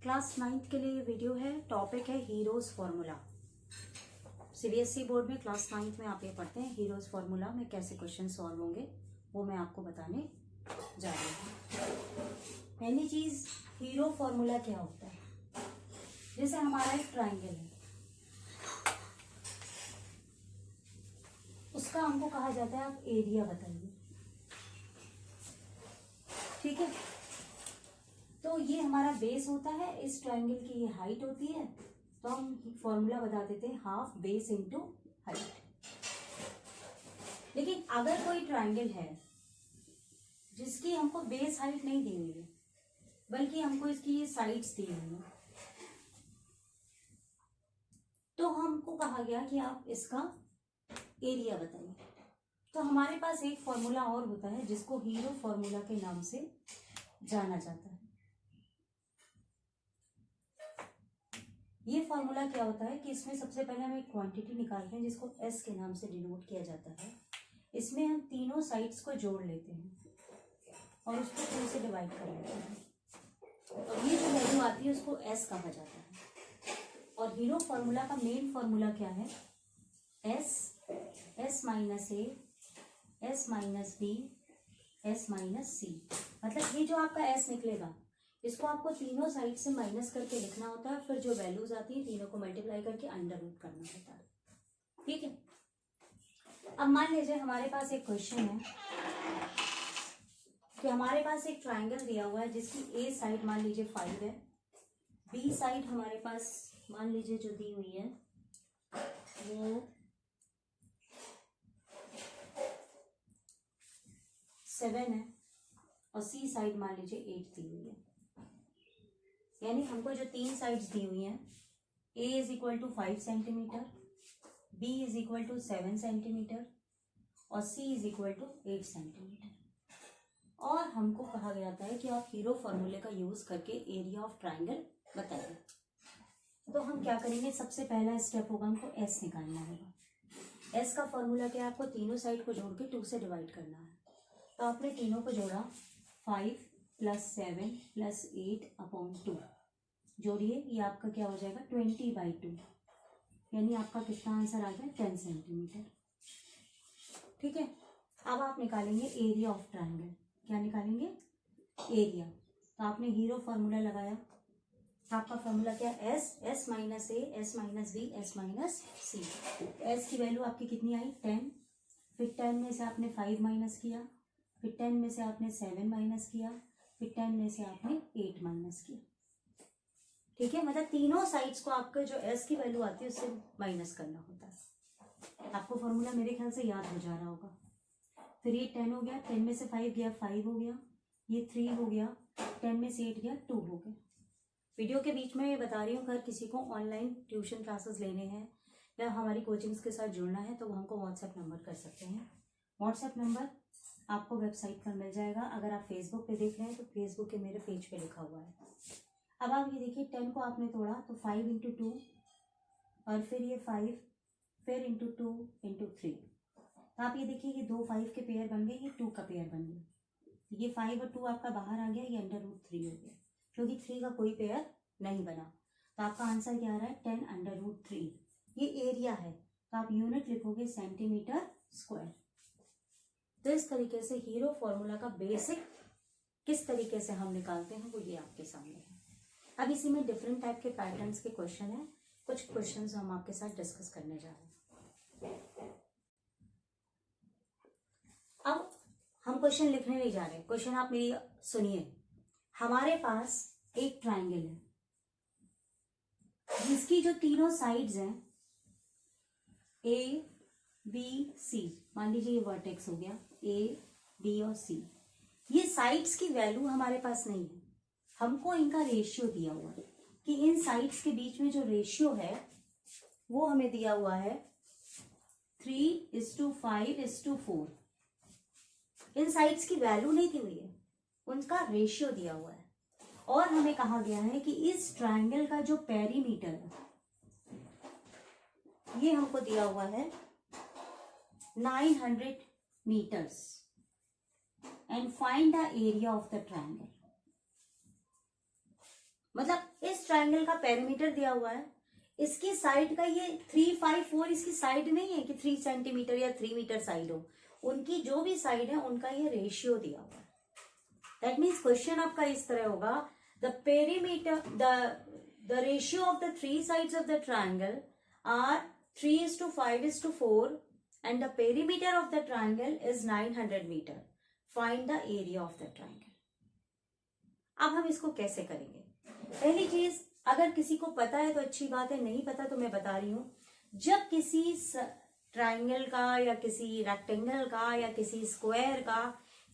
Class 9th के लिए ये वीडियो है। टॉपिक है हीरोज फार्मूला। सीबीएसई बोर्ड में क्लास 9th में आप ये पढ़ते हैं हीरोज फार्मूला में कैसे क्वेश्चन सॉल्व होंगे, वो मैं आपको बताने जा रही हूँ। पहली चीज, हीरो फार्मूला क्या होता है। जैसे हमारा एक ट्राइंगल है, उसका हमको कहा जाता है आप एरिया बताइए, ठीक है। तो ये हमारा बेस होता है, इस ट्राइंगल की ये हाइट होती है, तो हम फॉर्मूला बता देते हैं हाफ बेस इंटू हाइट। लेकिन अगर कोई ट्राइंगल है जिसकी हमको बेस हाइट नहीं दी हुई है, बल्कि हमको इसकी ये साइड्स दी हुई है, तो हमको कहा गया कि आप इसका एरिया बताइए। तो हमारे पास एक फॉर्मूला और होता है जिसको हीरो फॉर्मूला के नाम से जाना जाता है। ये फॉर्मूला क्या होता है कि इसमें सबसे पहले हम एक क्वांटिटी निकालते हैं जिसको एस के नाम से डिनोट किया जाता है। इसमें हम तीनों साइड्स को जोड़ लेते हैं और उसको 2 से डिवाइड कर लेते हैं, और ये जो वैल्यू आती है उसको एस कहा जाता है। और हीरो फॉर्मूला का मेन फॉर्मूला क्या है, S minus A, S minus B, S minus C. मतलब ये जो आपका एस निकलेगा, इसको आपको तीनों साइड से माइनस करके लिखना होता है, फिर जो वैल्यूज आती है तीनों को मल्टीप्लाई करके अंडर रूट करना होता है, ठीक है। अब मान लीजिए हमारे पास एक क्वेश्चन है कि हमारे पास एक ट्राइंगल दिया हुआ है जिसकी ए साइड मान लीजिए 5 है, बी साइड हमारे पास मान लीजिए जो दी हुई है वो 7 है, और सी साइड मान लीजिए 8 दी हुई है। यानी हमको जो 3 साइड्स दी हुई हैं, A is equal to 5 centimetre, B is equal to 7 centimetre और C is equal to 8 centimetre. और हमको कहा गया था कि आप हीरो फॉर्मूले का यूज करके एरिया ऑफ ट्राइंगल बताइए। तो हम क्या करेंगे, सबसे पहला स्टेप होगा हमको एस निकालना होगा। एस का फॉर्मूला क्या है, आपको तीनों साइड को जोड़ के 2 से डिवाइड करना है। तो आपने तीनों को जोड़ा, 5 + 7 + 8/2 जोड़िए, ये आपका क्या हो जाएगा 20/2, यानी आपका कितना आंसर आ गया 10 सेंटीमीटर, ठीक है। अब आप निकालेंगे एरिया ऑफ ट्राइंगल। क्या निकालेंगे, एरिया। तो आपने हीरो फॉर्मूला लगाया, तो आपका फॉर्मूला क्या, S minus A, S minus B, S minus C. S की वैल्यू आपकी कितनी आई 10, फिर 10 में से आपने 5 माइनस किया, फिर 10 में से आपने 7 माइनस किया, फिर 10 में से आपने 8 माइनस किया, ठीक है। मतलब तीनों साइड्स को आपके जो एस की वैल्यू आती है उससे माइनस करना होता है। आपको फॉर्मूला मेरे ख्याल से याद हो जा रहा होगा। फिर ये 10 हो गया, 10 में से 5 गया 5 हो गया, ये 3 हो गया, 10 में से 8 गया 2 हो गया। वीडियो के बीच में बता रही हूँ, अगर किसी को ऑनलाइन ट्यूशन क्लासेस लेने हैं या हमारी कोचिंग्स के साथ जुड़ना है तो वो हमको व्हाट्सएप नंबर कर सकते हैं। व्हाट्सएप नंबर आपको वेबसाइट पर मिल जाएगा। अगर आप फेसबुक पे देख रहे हैं तो फेसबुक के मेरे पेज पे लिखा हुआ है। अब आप ये देखिए, 10 को आपने तोड़ा तो 5 × 2, और फिर ये 5, फिर × 2 × 3। तो आप ये देखिए, ये 2 5 के पेयर बन गए, ये 2 का पेयर बन गया, ये 5 और 2 आपका बाहर आ गया, ये √3 हो गया, क्योंकि 3 का कोई पेयर नहीं बना। तो आपका आंसर क्या आ रहा है 10 √3। ये एरिया है, तो आप यूनिट लिखोगे सेंटीमीटर स्क्वायर। तो इस तरीके से हीरो फॉर्मूला का बेसिक किस तरीके से हम निकालते हैं वो ये आपके सामने है। अब इसी में डिफरेंट टाइप के पैटर्न्स के क्वेश्चन हैं, कुछ क्वेश्चंस हम आपके साथ डिस्कस करने जा रहे हैं। अब हम क्वेश्चन लिखने नहीं जा रहे, क्वेश्चन आप मेरी सुनिए। हमारे पास एक ट्राइंगल है जिसकी जो तीनों साइड्स हैं ए बी सी, मान लीजिए ये वर्टेक्स हो गया ए बी और सी। ये साइड्स की वैल्यू हमारे पास नहीं है, हमको इनका रेशियो दिया हुआ है कि इन साइड्स के बीच में जो रेशियो है वो हमें दिया हुआ है 3:5:4। इन साइड्स की वैल्यू नहीं दी हुई है, उनका रेशियो दिया हुआ है। और हमें कहा गया है कि इस ट्राइंगल का जो पेरीमीटर है ये हमको दिया हुआ है 900 metres, and find the area of the triangle. मतलब इस ट्राइंगल का पेरीमीटर दिया हुआ है, इसकी साइड का ये 3, 5, 4 इसकी साइड नहीं है कि 3 सेंटीमीटर या 3 मीटर साइड हो, उनकी जो भी साइड है उनका ये रेशियो दिया हुआ है। दैट मीन्स क्वेश्चन आपका इस तरह होगा, the perimeter the ratio of the 3 sides of the triangle are 3:5:4 and the perimeter of the triangle is 900 meter. Find the area of the triangle. अब हम इसको कैसे करेंगे? पहली चीज, अगर किसी को पता है तो अच्छी बात है, नहीं पता तो मैं बता रही हूं। जब किसी ट्राइंगल का या किसी रेक्टेंगल का या किसी स्क्वायर का,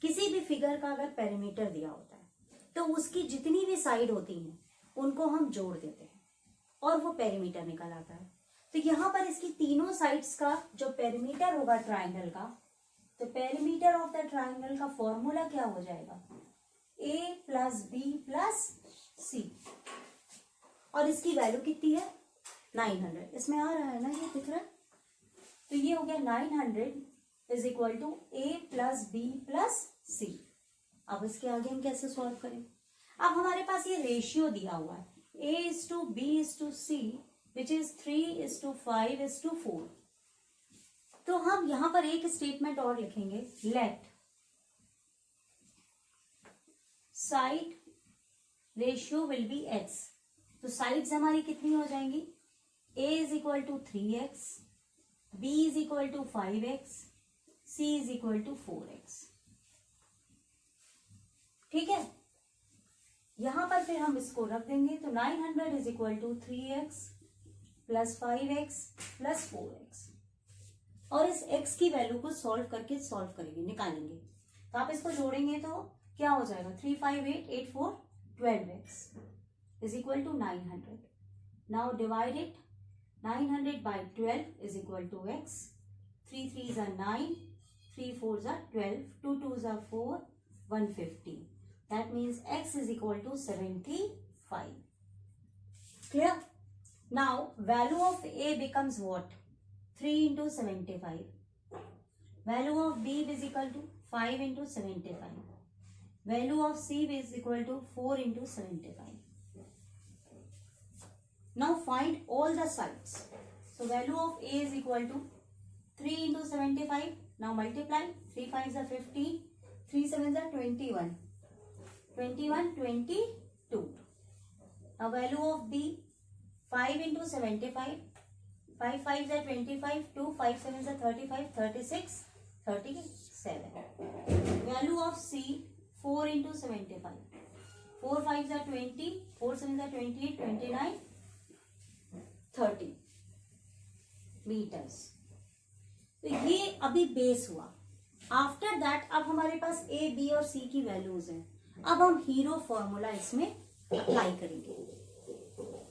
किसी भी फिगर का अगर पेरीमीटर दिया होता है तो उसकी जितनी भी साइड होती हैं उनको हम जोड़ देते हैं और वो पेरीमीटर निकल आता है। तो यहां पर इसकी तीनों साइड्स का जो पेरीमीटर होगा ट्राइंगल का, तो पेरीमीटर ऑफ द ट्राइंगल का फॉर्मूला क्या हो जाएगा? a + b + c, और इसकी वैल्यू कितनी है? 900। इसमें आ रहा है ना, ये दिख रहा है? तो ये हो गया 900 = a + b + c। अब इसके आगे हम कैसे सॉल्व करें? अब हमारे पास ये रेशियो दिया हुआ है, a:b:c, which is 3:5:4। तो हम यहां पर एक स्टेटमेंट और लिखेंगे, let side ratio will be x। तो साइड्स हमारी कितनी हो जाएंगी? a = 3x, b = 5x, c = 4x। ठीक है, यहां पर फिर हम इसको रख देंगे। तो 900 = 3x + 5x + 4x, और इस x की वैल्यू को सॉल्व करेंगे, निकालेंगे। तो आप इसको जोड़ेंगे तो क्या हो जाएगा? 3, 5, 8, 8, 4, 12x = 900। Now divide it, 900 by 12 = x। 3 3s are 9, 3 4s are 12, 2 2s are 4, 150। That means x = 75. Clear? Now value of a becomes what? 3 × 75. Value of b is equal to 5 × 75. Value of c is equal to 4 × 75. Now find all the sides. So value of a is equal to 3 × 75. Now multiply. 3 5s are 15. 3 7s are 21. 21, 22. Now value of b, 5 × 75. 5 5s are 25. 2 5 7s are 35. 36, 37. Value of c, 4 × 75. 4 5s are 20. 4 7s are 28. 29, 30 metres. तो ये अभी base हुआ। After that अब हमारे पास ए, B और सी की values हैं। अब हम हीरो फॉर्मूला इसमें अप्लाई करेंगे।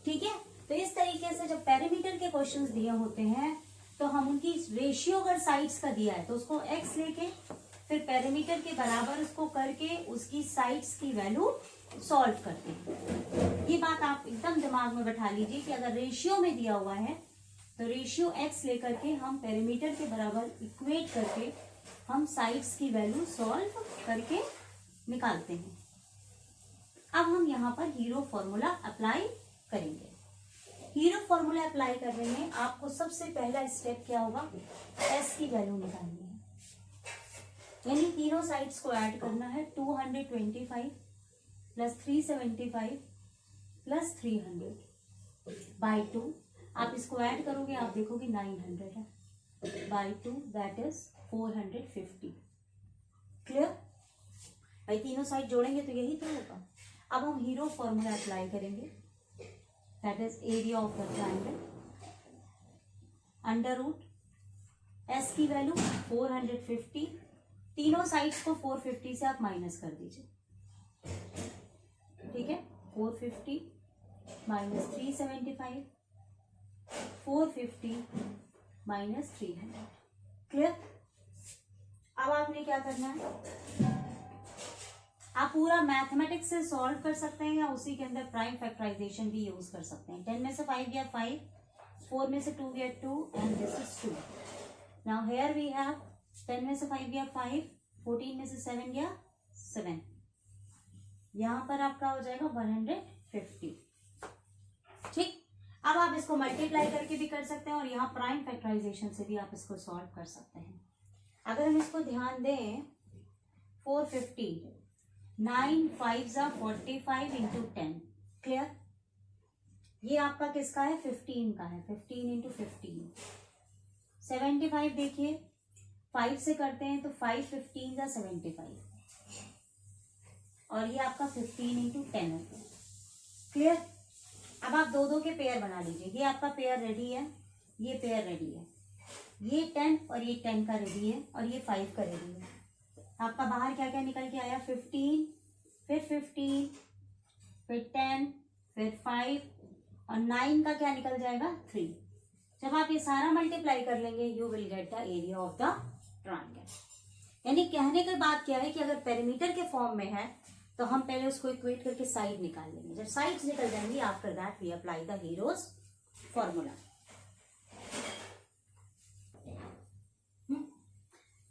ठीक है, तो इस तरीके से जब पेरीमीटर के क्वेश्चंस दिए होते हैं तो हम उनकी रेशियो अगर साइड्स का दिया है तो उसको x लेके फिर पेरीमीटर के बराबर उसको करके उसकी साइड्स की वैल्यू सॉल्व करते हैं। ये बात आप एकदम दिमाग में बैठा लीजिए कि अगर रेशियो में दिया हुआ है तो रेशियो x लेकर के हम पेरीमीटर के बराबर इक्वेट करके हम साइड्स की वैल्यू सॉल्व करके निकालते हैं। अब हम यहाँ पर हीरो फॉर्मूला अप्लाई करेंगे। हीरो फॉर्मूला अप्लाई करने में आपको सबसे पहला स्टेप क्या होगा? s की वैल्यू निकालनी है, यानी तीनों साइड्स को ऐड करना है। 225 + 375 + 300 by 2। आप इसको ऐड करोगे, आप देखोगे 900 है, by 2 दैट इज 450। क्लियर? भाई तीनों साइड जोड़ेंगे तो यही तो होगा। अब हम हीरो फॉर्मूला अप्लाई करेंगे, that is area of the triangle √ s की वैल्यू 450। तीनों साइड्स को 450 से आप माइनस कर दीजिए। ठीक है, 450 - 375, 450 - 300। क्लियर? अब आपने क्या करना है, आप पूरा मैथमेटिक्स से सॉल्व कर सकते हैं या उसी के अंदर प्राइम फैक्टराइजेशन भी यूज कर सकते हैं। 10 में से 5 गया 5, 4 में से 2 गया 2 and this is 2। Now here we have 10 में से 5 गया 5, 14 में से 7 गया 7। यहां पर आपका हो जाएगा 50। ठीक, अब आप इसको मल्टीप्लाई करके भी कर सकते हैं और यहाँ प्राइम फैक्टराइजेशन से भी आप इसको सॉल्व कर सकते हैं। अगर हम इसको ध्यान दें 450, 9 5 45 इंटू 10, क्लियर। ये आपका किसका है, 15 का है, 15 इंटू 15। 75 देखिए 5 से करते हैं तो 5 15 75, और ये आपका 15 इंटू 10 होता है, क्लियर। अब आप दो दो के पेयर बना लीजिए, ये आपका पेयर रेडी है, ये पेयर रेडी है, ये 10 और ये 10 का रेडी है, और ये 5 का रेडी है। आपका बाहर क्या क्या निकल के आया, 15, फिर 15, फिर 10, फिर 5, और 9 का क्या निकल जाएगा, 3। जब आप ये सारा मल्टीप्लाई कर लेंगे you will get the area of the triangle. यानी कहने की बात क्या है कि अगर पेरीमीटर के फॉर्म में है तो हम पहले उसको इक्वेट करके साइड निकाल लेंगे। जब साइड्स निकल जाएंगी after that we apply the Hero's formula.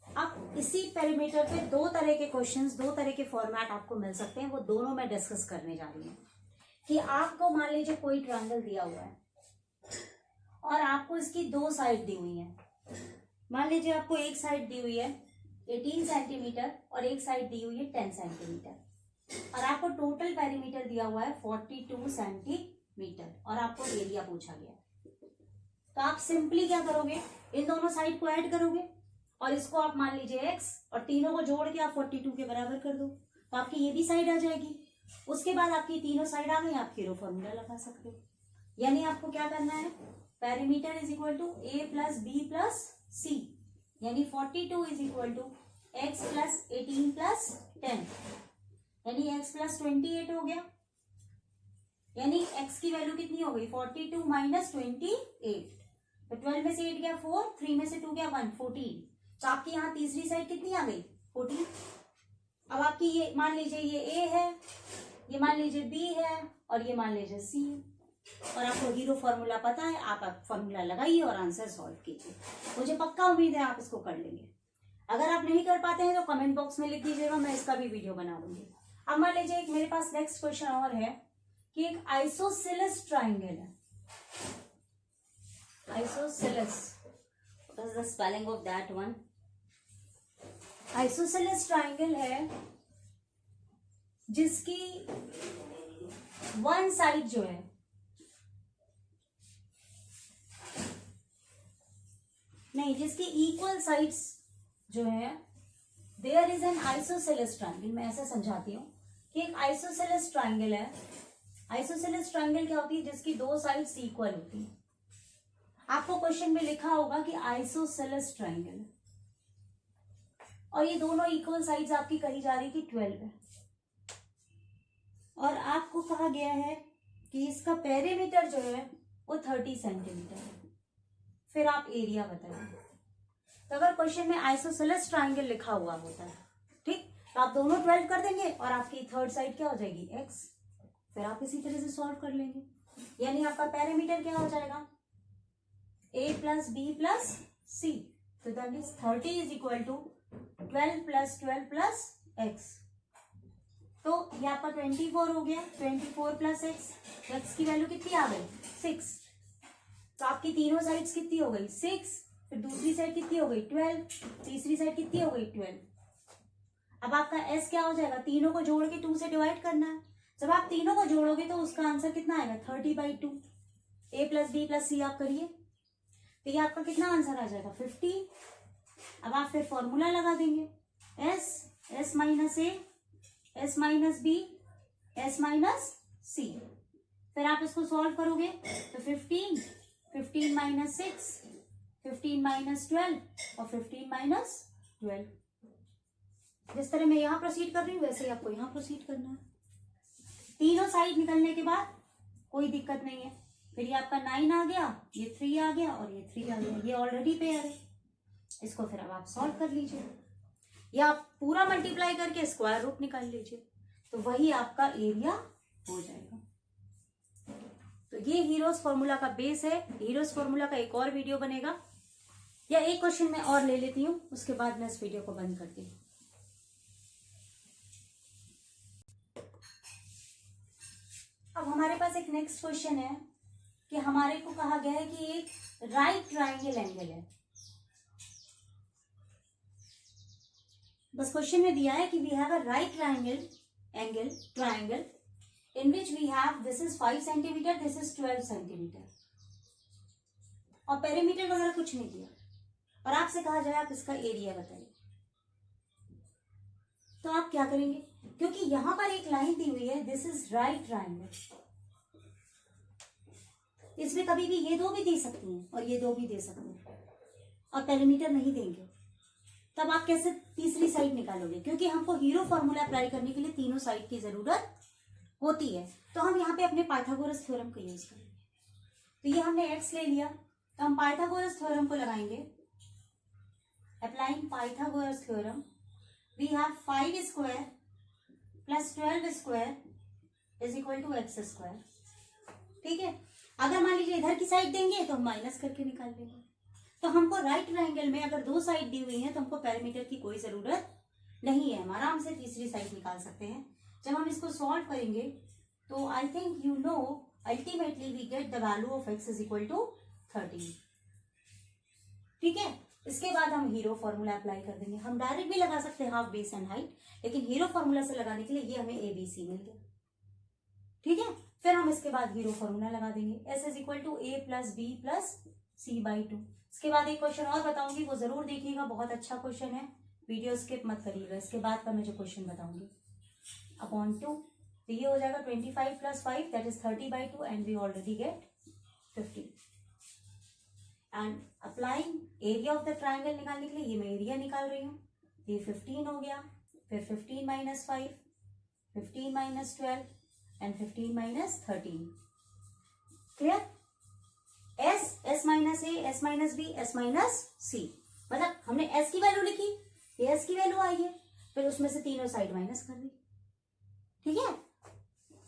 अब इसी पेरीमीटर पे दो तरह के क्वेश्चंस, दो तरह के फॉर्मेट आपको मिल सकते हैं, वो दोनों मैं डिस्कस करने जा रही हूँ। कि आपको मान लीजिए कोई ट्रायंगल दिया हुआ है और आपको इसकी दो साइड दी हुई है। मान लीजिए आपको एक साइड दी हुई है 18 सेंटीमीटर और एक साइड दी हुई है 10 सेंटीमीटर, और आपको टोटल पेरीमीटर दिया हुआ है 42 सेंटीमीटर और आपको एरिया पूछा गया। तो आप सिंपली क्या करोगे, इन दोनों साइड को ऐड करोगे और इसको आप मान लीजिए x, और तीनों को जोड़ के आप 42 के बराबर कर दो, तो आपकी ये भी साइड आ जाएगी। उसके बाद आपकी तीनों साइड आ गई, आप हीरो फॉर्मूला लगा सकते हो। यानी आपको क्या करना है, perimeter is equal to a plus B plus C, यानी 42 is equal to x plus 18 plus 10, यानी x प्लस 28 हो गया। यानी x की वैल्यू कितनी हो गई, 42 माइनस 28, तो 12 में से 8 गया 4, 3 में से 2 गया 1, 14। तो आपकी यहाँ तीसरी साइड कितनी आ गई, 14। अब आपकी ये मान लीजिए ये a है, ये मान लीजिए b है, और ये मान लीजिए c है, और आपको हीरो फॉर्मूला पता है, आप फॉर्मूला लगाइए और आंसर सॉल्व कीजिए। मुझे पक्का उम्मीद है आप इसको कर लेंगे। अगर आप नहीं कर पाते हैं तो कमेंट बॉक्स में लिख दीजिएगा, मैं इसका भी वीडियो बना दूंगी। अब मान लीजिए एक मेरे पास नेक्स्ट क्वेश्चन और है कि एक आइसोसेलेस ट्राइंगल है। Isosceles, what is the spelling of that one? Isosceles triangle है जिसकी वन साइड जो है नहीं, जिसकी इक्वल साइड्स जो है, there is an isosceles triangle. मैं ऐसा समझाती हूँ कि एक आइसोसेलेस ट्राइंगल है। आइसोसेलेस ट्राइंगल क्या होती है, जिसकी दो साइड्स इक्वल होती है। आपको क्वेश्चन में लिखा होगा कि आइसोसेलेस ट्राइंगल, और ये दोनों इक्वल साइड्स आपकी कही जा रही है कि 12 है, और आपको कहा गया है कि इसका पेरीमीटर जो है वो 30 सेंटीमीटर है। फिर आप एरिया बताइए। तो अगर क्वेश्चन में आइसोसेलेस ट्राइंगल लिखा हुआ होता है, ठीक, तो आप दोनों 12 कर देंगे और आपकी थर्ड साइड क्या हो जाएगी, x। फिर आप इसी तरह से सॉल्व कर लेंगे। यानी आपका पेरीमीटर क्या हो जाएगा, a plus B plus c, तो that means 30 is equal to 12 plus 12 plus x। तो ये आपका 24 हो गया, 24 प्लस x की वैल्यू कितनी आ गई, 6। तो आपकी तीनों साइड्स कितनी हो गई, 6, फिर दूसरी साइड कितनी हो गई, 12, तीसरी साइड कितनी हो गई, 12। अब आपका s क्या हो जाएगा, तीनों को जोड़ के 2 से डिवाइड करना है। जब आप तीनों को जोड़ोगे तो उसका आंसर कितना आएगा, 30/2। a प्लस बी प्लस सी आप करिए, तो ये आपका कितना आंसर आ जाएगा, 50। अब आप फिर फॉर्मूला लगा देंगे, s minus a, s minus b, s minus c। फिर आप इसको सॉल्व करोगे तो 15 माइनस 6, 15 माइनस 12 और 15 माइनस 12। जिस तरह मैं यहां प्रोसीड कर रही हूँ वैसे ही आपको यहां प्रोसीड करना है। तीनों साइड निकलने के बाद कोई दिक्कत नहीं है। फिर ये आपका 9 आ गया, ये 3 आ गया और ये 3 आ गया, ये ऑलरेडी पेयर है। इसको फिर अब आप सॉल्व कर लीजिए, या आप पूरा मल्टीप्लाई करके स्क्वायर रूट निकाल लीजिए, तो वही आपका एरिया हो जाएगा। तो ये हीरोज फॉर्मूला का बेस है। हीरोज फॉर्मूला का एक और वीडियो बनेगा, या एक क्वेश्चन मैं और ले लेती हूँ, उसके बाद मैं इस वीडियो को बंद करती हूँ। अब हमारे पास एक नेक्स्ट क्वेश्चन है कि हमारे को कहा गया है कि एक राइट ट्राइंगल एंगल है। बस क्वेश्चन में दिया है कि we have a right triangle in which we have this is 5 centimeter, this is 12 centimeter, और पेरीमीटर वगैरह कुछ नहीं दिया, और आपसे कहा जाए आप इसका एरिया बताइए, तो आप क्या करेंगे? क्योंकि यहां पर एक लाइन दी हुई है, दिस इज राइट ट्राइंगल, इसमें कभी भी ये दो भी दे सकती हैं और ये दो भी दे सकती हैं, और पेरीमीटर नहीं देंगे, तब आप कैसे तीसरी साइड निकालोगे? क्योंकि हमको हीरो फॉर्मूला अप्लाई करने के लिए तीनों साइड की जरूरत होती है, तो हम यहाँ पे अपने पाइथागोरस थ्योरम का यूज करेंगे। तो ये हमने x ले लिया, तो हम पाइथागोरस थ्योरम को लगाएंगे। Applying Pythagoras theorem, we have 5 square plus 12 square is equal to x square. ठीक है, अगर मान लीजिए इधर की साइड देंगे तो हम माइनस करके निकाल लेंगे। तो हमको राइट ट्राइंगल में अगर दो साइड दी हुई है तो हमको पैरामीटर की कोई जरूरत नहीं है, हम आराम से तीसरी साइड निकाल सकते हैं। जब हम इसको सॉल्व करेंगे तो I think you know ultimately we get the value of x is equal to 13। ठीक है, इसके बाद हम हीरो फॉर्मूला अप्लाई कर देंगे। हम डायरेक्ट भी लगा सकते हैं हाफ बेस एंड हाइट, लेकिन हीरो फॉर्मूला से लगाने के लिए ये हमें ABC मिल गया। ठीक है, फिर हम इसके बाद हीरो फॉर्मूला लगा देंगे, s is equal to a plus B plus c by 2। इसके बाद एक क्वेश्चन और बताऊंगी, वो जरूर देखिएगा, बहुत अच्छा क्वेश्चन है, वीडियो स्किप मत करिएगा। इसके बाद का मैं जो क्वेश्चन बताऊंगी अपॉन 2, तो ये हो जाएगा 25 plus 5 that is 30/2 and we already get 50। And applying area of the triangle निकालने के लिए ये मैं एरिया निकाल रही हूँ, ये 15 हो गया, फिर 15 minus 5, 15 minus 12 and 15 minus 13। Clear? s minus a, s minus b, s minus c, मतलब हमने s की वैल्यू लिखी, ये s की वैल्यू आई है, फिर उसमें से तीनों साइड माइनस कर दी। ठीक है,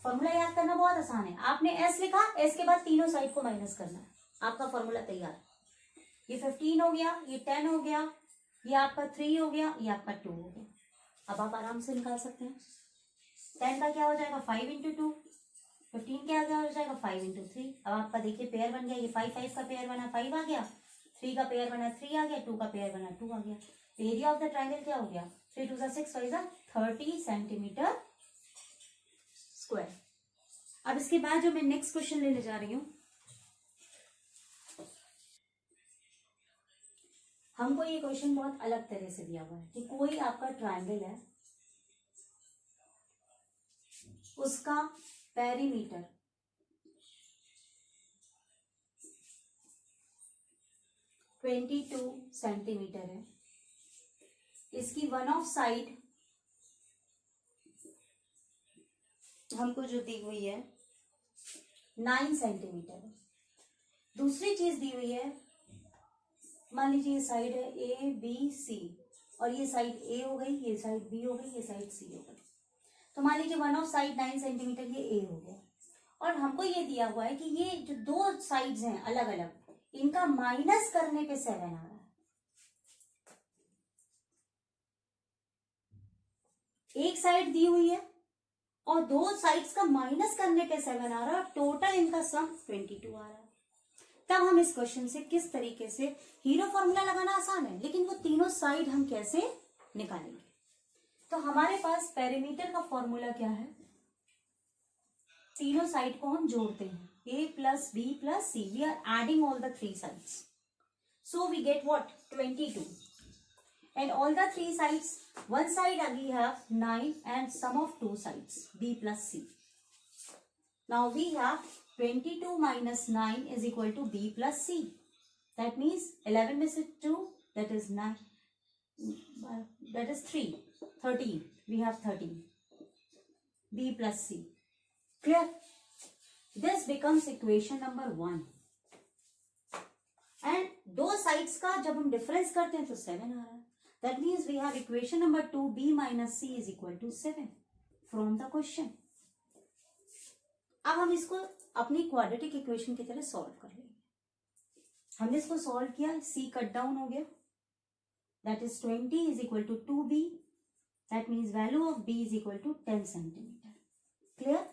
फॉर्मूला याद करना बहुत आसान है, आपने s लिखा, s के बाद तीनों साइड को माइनस करना है, आपका फॉर्मूला तैयार। ये 15 हो गया, ये 10 हो गया, ये आपका 3 हो गया, ये आपका 2 हो गया। अब आप आराम से निकाल सकते हैं। 10 का क्या हो जाएगा 5 इंटू 2, 15 क्या हो जाएगा 5 इंटू 3। अब आपका देखिए पेयर बन गया, ये 5 का पेयर बना 5 आ गया, 3 का पेयर बना 3 आ गया, 2 का पेयर बना 2 आ गया। एरिया ऑफ द ट्राइंगल क्या हो गया 3 2 6 5 30 सेंटीमीटर स्क्वायर। अब इसके बाद जो मैं नेक्स्ट क्वेश्चन लेने जा रही हूं, हमको ये क्वेश्चन बहुत अलग तरह से दिया हुआ है कि कोई आपका ट्राइंगल है, उसका पेरीमीटर 22 सेंटीमीटर है, इसकी वन ऑफ साइड हमको जो दी हुई है 9 सेंटीमीटर है। दूसरी चीज दी हुई है, मान लीजिए ये साइड है ABC और ये साइड A हो गई, ये साइड B हो गई, ये साइड C हो गई। तो मान लीजिए वन ऑफ साइड 9 सेंटीमीटर ये A हो गया, और हमको ये दिया हुआ है कि ये जो दो साइड्स हैं अलग अलग, इनका माइनस करने पे 7 आ रहा है। एक साइड दी हुई है और दो साइड्स का माइनस करने पे 7 आ रहा है, टोटल इनका सम 22 आ रहा है। तब हम इस क्वेश्चन से किस तरीके से, हीरो फॉर्मूला लगाना आसान है, लेकिन वो तीनों साइड हम कैसे निकालेंगे? तो हमारे पास पेरीमीटर का फॉर्मूला क्या है, तीनों साइड को हम जोड़ते हैं, a plus b plus c, we are adding all the 3 sides, so we get what 22, and all the 3 sides, one side we have 9 and sum of 2 sides b plus c. Now we have 22 minus 9 is equal to b plus c. That means 11 में से 2, that is 9, that is 3, 13, we have 13, b plus c. Clear? This becomes equation number 1. And दो sides का जब हम difference करते हैं तो 7 आ रहा है. That means we have equation number 2, b minus c is equal to 7 from the question. अब हम इसको अपनी क्वाड्रेटिक इक्वेशन की तरह सॉल्व कर लेंगे. हमने इसको सॉल्व किया, c कट डाउन हो गया, that is 20 is equal to 2b. That means value of b is equal to 10 centimetre. Clear?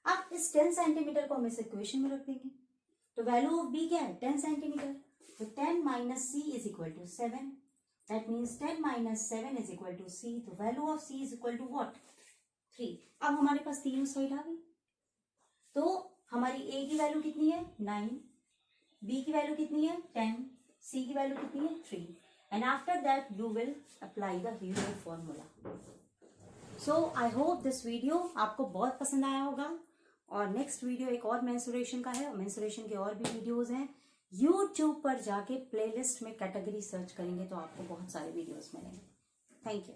अब इस 10 सेंटीमीटर को हम इस इक्वेशन में रख देंगे। तो वैल्यू ऑफ बी क्या है 10 सेंटीमीटर, तो 10 minus C is equal to 7, that means 10 minus 7 is equal to C, तो value of C is equal to what 3। अब हमारे पास तीनों साइड आ गई, तो हमारी ए की वैल्यू कितनी है 9, बी की वैल्यू कितनी है 10, सी की वैल्यू कितनी है 3, and after that you will apply the user formula. So I hope this video आपको बहुत पसंद आया होगा, और नेक्स्ट वीडियो एक और मेंसुरेशन का है, और मेंसुरेशन के और भी वीडियोस हैं। यूट्यूब पर जाके प्लेलिस्ट में कैटेगरी सर्च करेंगे तो आपको बहुत सारे वीडियोस मिलेंगे। Thank you.